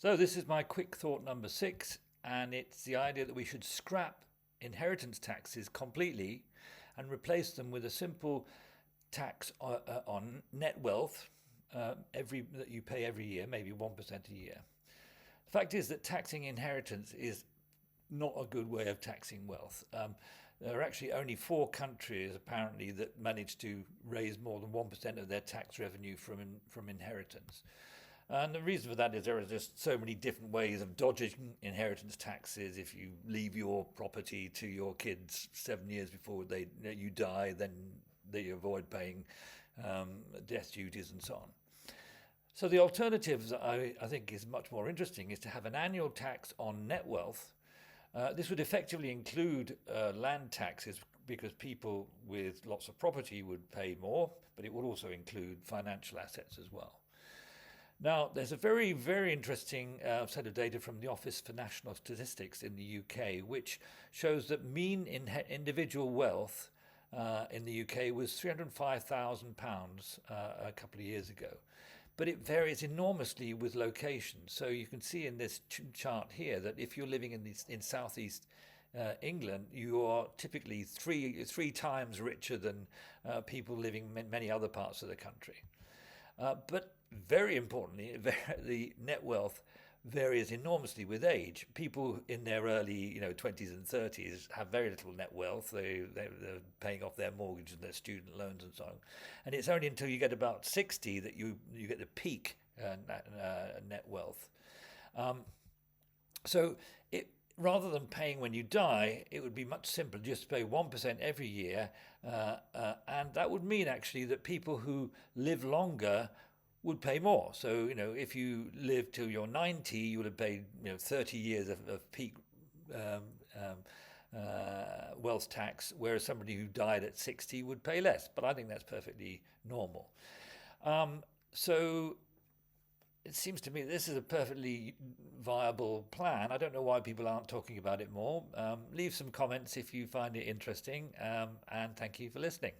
So, this is my quick thought number 6, and it's the idea that we should scrap inheritance taxes completely and replace them with a simple tax on net wealth every that you pay every year, maybe 1% a year. The fact is that taxing inheritance is not a good way of taxing wealth. There are actually only 4 countries apparently that manage to raise more than 1% of their tax revenue from inheritance. And the reason for that is there are just so many different ways of dodging inheritance taxes. If you leave your property to your kids 7 years before you die, then they avoid paying death duties and so on. So the alternatives I think is much more interesting is to have an annual tax on net wealth. This would effectively include land taxes because people with lots of property would pay more, but it would also include financial assets as well. Now, there's a very, very interesting set of data from the Office for National Statistics in the UK, which shows that mean individual wealth in the UK was £305,000 a couple of years ago. But it varies enormously with location. So you can see in this chart here that if you're living in southeast England, you are typically three times richer than people living in many other parts of the country. But very importantly, the net wealth varies enormously with age. People in their early, 20s and 30s have very little net wealth. They're paying off their mortgage and their student loans and so on. And it's only until you get about 60 that you get the peak net wealth. So rather than paying when you die, it would be much simpler just to pay 1% every year. And that would mean actually that people who live longer would pay more. So, if you live till you're 90, you would have paid, 30 years of peak wealth tax, whereas somebody who died at 60 would pay less. But I think that's perfectly normal. So it seems to me this is a perfectly viable plan. I don't know why people aren't talking about it more. Leave some comments if you find it interesting, and thank you for listening.